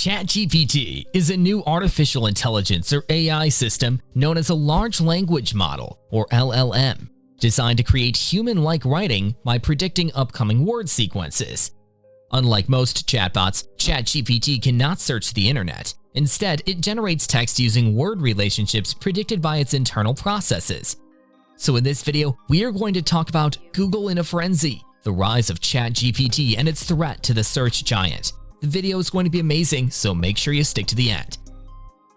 ChatGPT is a new artificial intelligence or AI system known as a large language model or LLM, designed to create human-like writing by predicting upcoming word sequences. Unlike most chatbots, ChatGPT cannot search the internet. Instead, it generates text using word relationships predicted by its internal processes. So in this video, we are going to talk about Google in a frenzy, the rise of ChatGPT and its threat to the search giant. The video is going to be amazing, so make sure you stick to the end.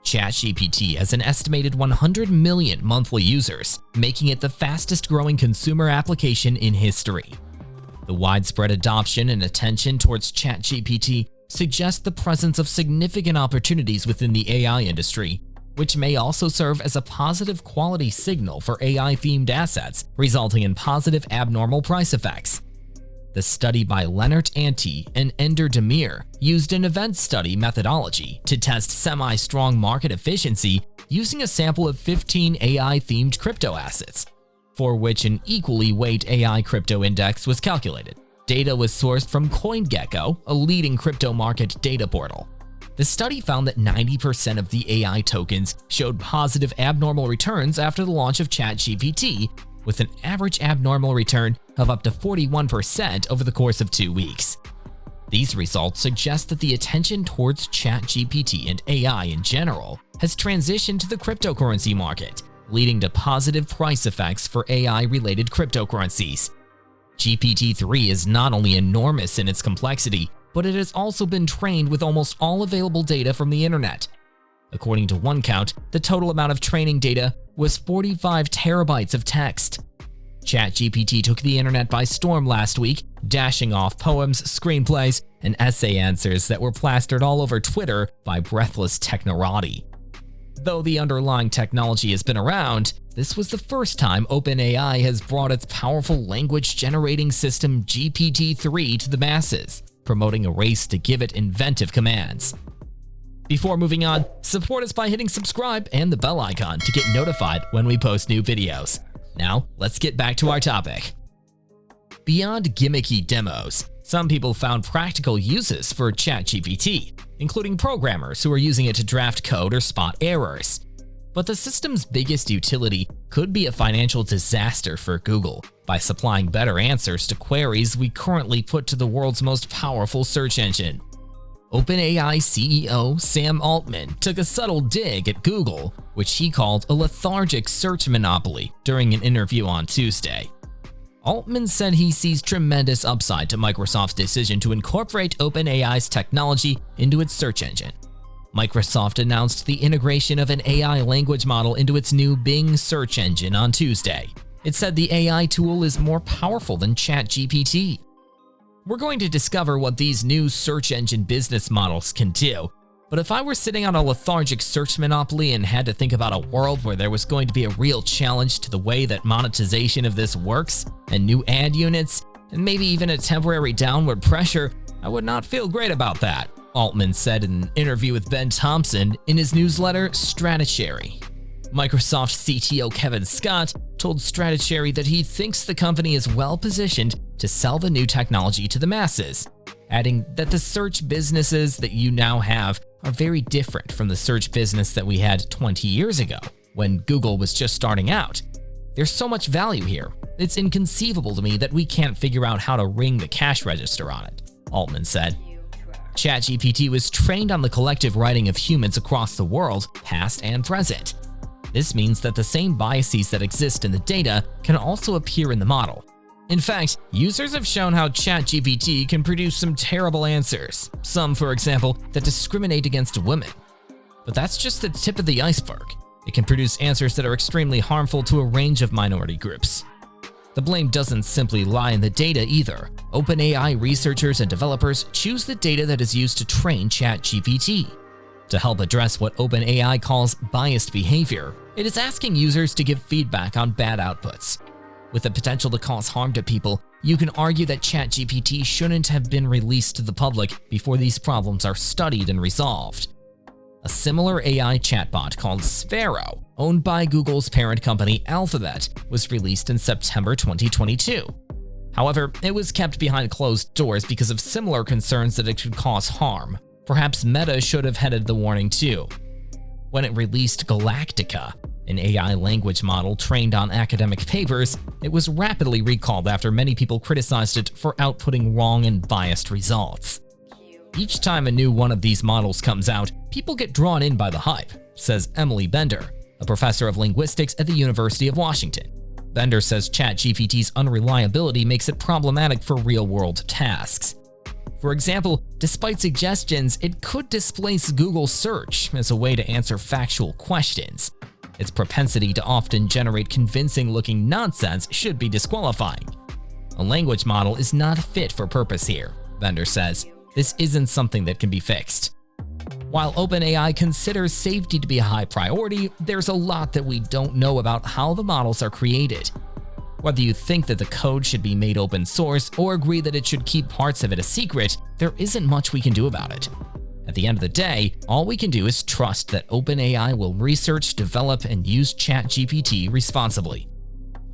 ChatGPT has an estimated 100 million monthly users, making it the fastest growing consumer application in history. The widespread adoption and attention towards ChatGPT suggest the presence of significant opportunities within the AI industry, which may also serve as a positive quality signal for AI-themed assets, resulting in positive abnormal price effects. The study by Leonard Ante and Ender Demir used an event study methodology to test semi-strong market efficiency using a sample of 15 AI-themed crypto assets, for which an equally weighted AI crypto index was calculated. Data was sourced from CoinGecko, a leading crypto market data portal. The study found that 90% of the AI tokens showed positive abnormal returns after the launch of ChatGPT, with an average abnormal return of up to 41% over the course of 2 weeks. These results suggest that the attention towards ChatGPT and AI in general has transitioned to the cryptocurrency market, leading to positive price effects for AI-related cryptocurrencies. GPT-3 is not only enormous in its complexity, but it has also been trained with almost all available data from the internet. According to one count, the total amount of training data was 45 terabytes of text. ChatGPT took the internet by storm last week, dashing off poems, screenplays, and essay answers that were plastered all over Twitter by breathless technorati. Though the underlying technology has been around, this was the first time OpenAI has brought its powerful language-generating system GPT-3 to the masses, promoting a race to give it inventive commands. Before moving on, support us by hitting subscribe and the bell icon to get notified when we post new videos. Now, let's get back to our topic. Beyond gimmicky demos, some people found practical uses for ChatGPT, including programmers who are using it to draft code or spot errors. But the system's biggest utility could be a financial disaster for Google by supplying better answers to queries we currently put to the world's most powerful search engine. OpenAI CEO Sam Altman took a subtle dig at Google, which he called a lethargic search monopoly, during an interview on Tuesday. Altman said he sees tremendous upside to Microsoft's decision to incorporate OpenAI's technology into its search engine. Microsoft announced the integration of an AI language model into its new Bing search engine on Tuesday. It said the AI tool is more powerful than ChatGPT. We're going to discover what these new search engine business models can do, but if I were sitting on a lethargic search monopoly and had to think about a world where there was going to be a real challenge to the way that monetization of this works, and new ad units, and maybe even a temporary downward pressure, I would not feel great about that, Altman said in an interview with Ben Thompson in his newsletter Stratashare. Microsoft CTO Kevin Scott told Stratashare that he thinks the company is well positioned to sell the new technology to the masses, adding that the search businesses that you now have are very different from the search business that we had 20 years ago, when Google was just starting out. There's so much value here, it's inconceivable to me that we can't figure out how to ring the cash register on it, Altman said. ChatGPT was trained on the collective writing of humans across the world, past and present. This means that the same biases that exist in the data can also appear in the model. In fact, users have shown how ChatGPT can produce some terrible answers, some, for example, that discriminate against women. But that's just the tip of the iceberg. It can produce answers that are extremely harmful to a range of minority groups. The blame doesn't simply lie in the data either. OpenAI researchers and developers choose the data that is used to train ChatGPT. To help address what OpenAI calls biased behavior, it is asking users to give feedback on bad outputs. With the potential to cause harm to people, you can argue that ChatGPT shouldn't have been released to the public before these problems are studied and resolved. A similar AI chatbot called Sparrow, owned by Google's parent company Alphabet, was released in September 2022. However, it was kept behind closed doors because of similar concerns that it could cause harm. Perhaps Meta should have headed the warning too. When it released Galactica, an AI language model trained on academic papers, it was rapidly recalled after many people criticized it for outputting wrong and biased results. Each time a new one of these models comes out, people get drawn in by the hype, says Emily Bender, a professor of linguistics at the University of Washington. Bender says ChatGPT's unreliability makes it problematic for real-world tasks. For example, despite suggestions, it could displace Google search as a way to answer factual questions. Its propensity to often generate convincing-looking nonsense should be disqualifying. A language model is not fit for purpose here, Bender says. This isn't something that can be fixed. While OpenAI considers safety to be a high priority, there's a lot that we don't know about how the models are created. Whether you think that the code should be made open source or agree that it should keep parts of it a secret, there isn't much we can do about it. At the end of the day, all we can do is trust that OpenAI will research, develop, and use ChatGPT responsibly.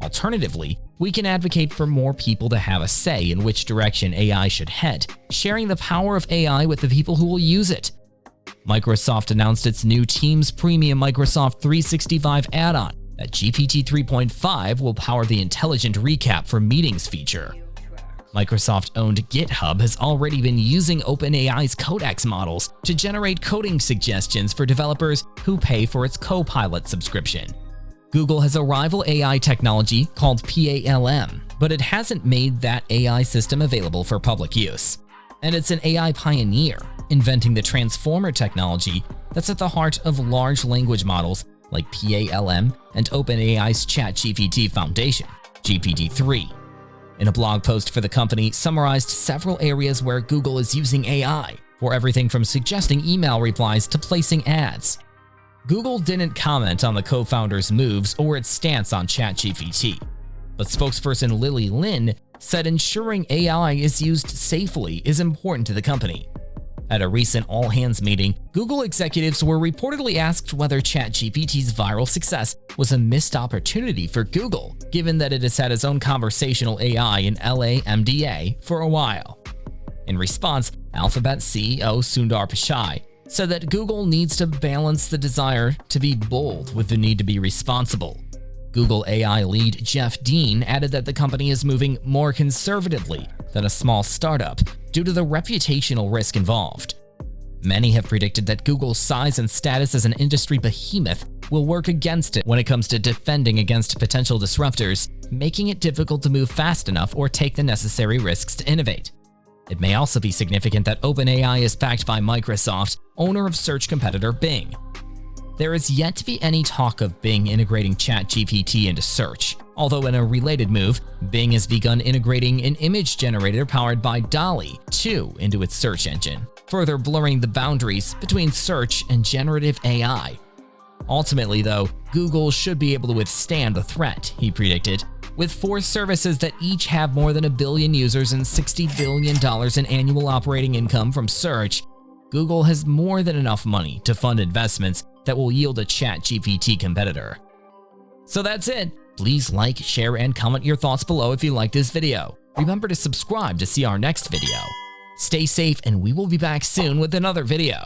Alternatively, we can advocate for more people to have a say in which direction AI should head, sharing the power of AI with the people who will use it. Microsoft announced its new Teams Premium Microsoft 365 add-on that GPT 3.5 will power the intelligent recap for meetings feature. Microsoft-owned GitHub has already been using OpenAI's Codex models to generate coding suggestions for developers who pay for its Copilot subscription. Google has a rival AI technology called PALM, but it hasn't made that AI system available for public use. And it's an AI pioneer, inventing the transformer technology that's at the heart of large language models like PALM and OpenAI's ChatGPT Foundation, GPT-3. In a blog post for the company, summarized several areas where Google is using AI, for everything from suggesting email replies to placing ads. Google didn't comment on the co-founder's moves or its stance on ChatGPT, but spokesperson Lily Lin said ensuring AI is used safely is important to the company. At a recent all-hands meeting, Google executives were reportedly asked whether ChatGPT's viral success was a missed opportunity for Google, given that it has had its own conversational AI in LaMDA for a while. In response, Alphabet CEO Sundar Pichai said that Google needs to balance the desire to be bold with the need to be responsible. Google AI lead Jeff Dean added that the company is moving more conservatively than a small startup due to the reputational risk involved. Many have predicted that Google's size and status as an industry behemoth will work against it when it comes to defending against potential disruptors, making it difficult to move fast enough or take the necessary risks to innovate. It may also be significant that OpenAI is backed by Microsoft, owner of search competitor Bing. There is yet to be any talk of Bing integrating ChatGPT into search, although in a related move, Bing has begun integrating an image generator powered by DALL-E 2 into its search engine, further blurring the boundaries between search and generative AI. Ultimately, though, Google should be able to withstand the threat, he predicted. With 4 services that each have more than 1 billion users and $60 billion in annual operating income from search, Google has more than enough money to fund investments that will yield a ChatGPT competitor. So that's it. Please like, share, and comment your thoughts below if you liked this video. Remember to subscribe to see our next video. Stay safe, and we will be back soon with another video.